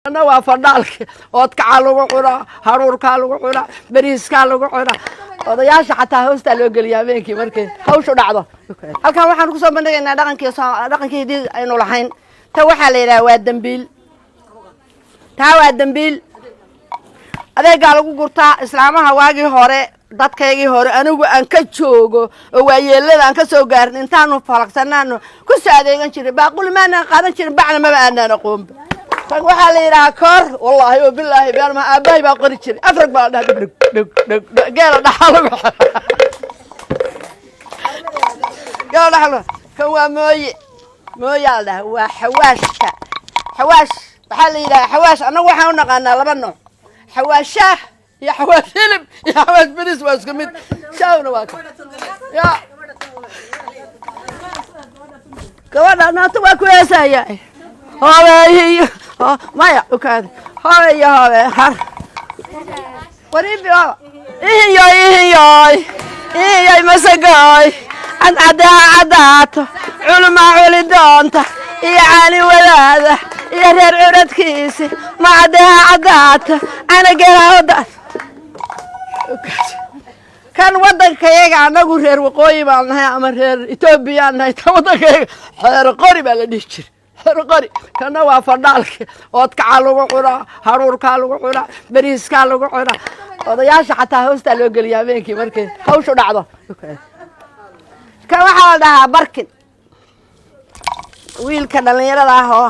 أنا وافضلك واتكعلوا عنا هارور كالوا عنا بريس كالوا عنا odayaasha xataa hoosta loo geliyaa habeenkii markay hawshu dhacdo halkan waxaan ku soo bandhigaynaa dhaqankeedii aynu lahayn ta waxa la yiraahdaa waa dambiil taa waa dambiil adeega lagu gurtaa islaamaha waagii hore dadkaygii hore anigu aan ka joogo oo waayeelada aan ka soo gaarin intaanu falaqsanaano ku saadeegan jiray baaqul maana qaadan jirin bacna ma aanan aqoon tan waxa la yiraahdaa kor wallahi oo billahi baan ma aabay baa qori jiray afrag baa dhahay geela dhaxalo geela dhaxalo kan waa mooye alda waa xawaashka xawaash waxa la yiraahdaa xawaash anagu waxaan u naqaanaa laba nooc حواشاه يا حواش فيلم يا حواش بنس واسكمت شاونا واك يا كمان أنا تبغى كويسة يا هاي ما يا وكذا هاي يا هاي وريب يا إيه مسجاي أنا عدات علماء ولدانته يعني ولاده يا رير عرد كيسي ما عدها عدات أنا قرأت كان ودك يجا أنا أقول رير وقوي بالنهاية أمر رير إثيوبيا أنا ودك يجا رير قري بالنيشر رير قري كان وافضلك واتكعلوا عنا هارور كالوا عنا بريس كالوا عنا odayaasha xataa hoosta loo geliyaa habeenkii markay hawshu dhacdo ka waxa la dhahaa barkin wiilka dhalinyarada ah oo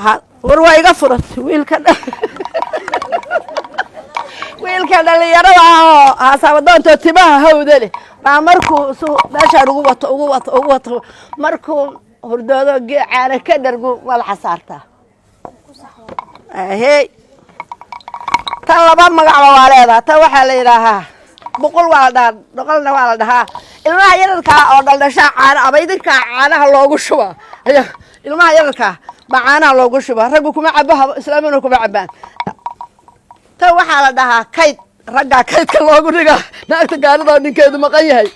war waa iga furat wiilka dhalinyarada ah oo haasabadoonto timaha hawda leh baa markuu meeshaan ugu wato markuu hurdoodo caana ka dhargu madaxa saartaa hey tan laba magac waa leedahay tan waxa la yiraahaa boqol waa la dhahaa boqolna waa la dhahaa ilmaha yararka oo dhaldhasha caana abaydinka caanaha loogu shuba ilmaha yararka bacaanaha loogu shuba raggu kuma cabaha islaamina kuma cabaan tan waxa la dhahaa kayd ragga kaydka loogu dhiga naagta gaarida ninkeedu maqan yahay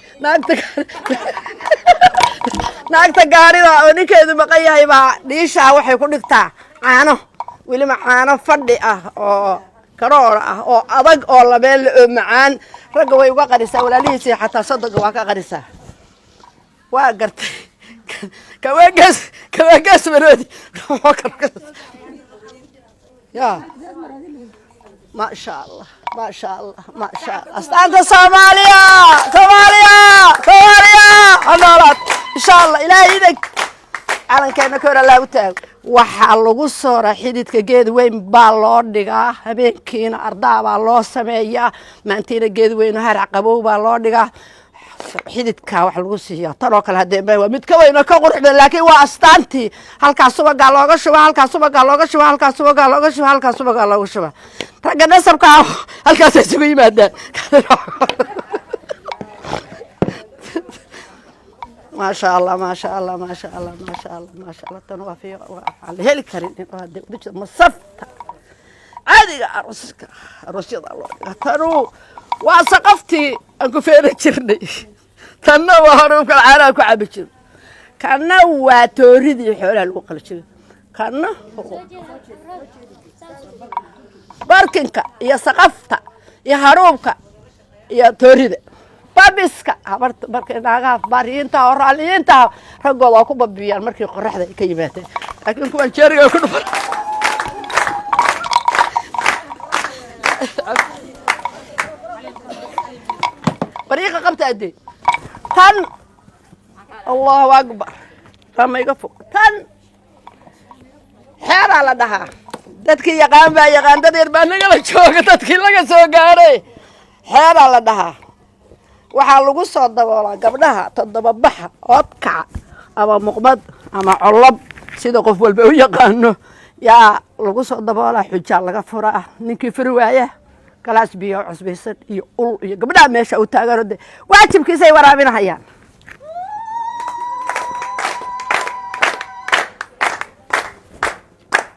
naagta gaarida oo ninkeedu maqan yahay baa dhiisha waxay ku dhigtaa caano weli ma caano fadhi ah oo karoor ah oo adag oo labeel oo macaan ragga way uga qarisaa walaalihiisa xataa sadaqa waa ka qarisaa waa gartay kawagas marodi ya ما شاء الله أستاذ صوماليا أمارات إن شاء الله إلهي إيدك على كأنه كورا لاوتاو وحلو صورة حديد كجد وين بالور دقة هبين كين أرضا بالله سمايا ما أنتي الجد وين هرع قبو بالور دقة حديد كا وحلو سيا ترى كل هذا ما متكوين كقرح لكن وأستانتي هل كاسوبا قالوا شو هل كاسوبا قالوا شو هل كاسوبا قالوا شو هل كاسوبا قالوا شو ترى نسب كاو هل كاسوبا يمدن ما شاء الله تنوافي هلي كريم مصف عادي عروسك الله ترو وثقفتي أنكو فين تشرني كنا وهروك العالم كعبشر كنا وتوريدي حول الوقت كنا باركنك يا ثقافتا يا هروك يا توريدي بابسكا عبرت بركناغا بارينتا ورالينتا رجوا waa ku babiyaan markii qorraxda ka yimaatay laakiin kuwan jeeriga ku dhufan bariiqa qabta adee tan Allahu akbar tama iga fog tan xeera la dhahaa dadkii yaqaan dad yar baa naga la jooga dadkii laga soo gaaray xeera la dhahaa waxaa lagu soo daboolaa gabdhaha toddoba baxa oodkaca ama muqmad ama colob sida qof walba u yaqaano yaa lagu soo daboolaa xujaa laga furaa ninkii furi waaya kalaas biyo cusbaysan iyo ul iyo gabdhaha meesha u taagan waajibkiisa ay waraabinayaan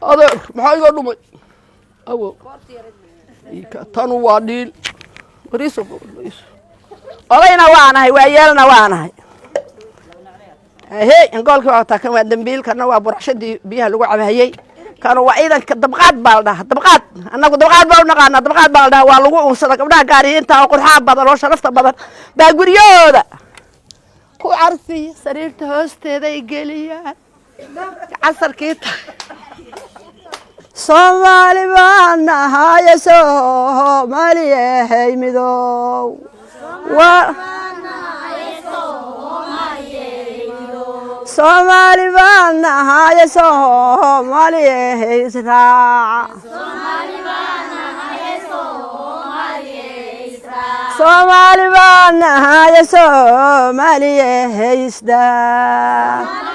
adeer maxaa iga dhumay awo tanu waa dhiil wariiso olayna waanahay waayeelna waanahay hey angoolkii waa taa kan waa dambiil kana waa burashadii biyaha lagu cabahayay كانوا وعيدا دبقات بالده دبقات أنا قد دبقات بالنا دبقات بالده والله وصدق بدها قاري أنت وقول حاب بدل وشرفت بدل باقوليودا كو عرسي سريرت هوست هذا يقليان عصر كيت صومالي بانا هاي صومالي هاي مدو صومالي بانا هاي صومالي هاي سراع صومالي بانا هاي صومالي هاي سدا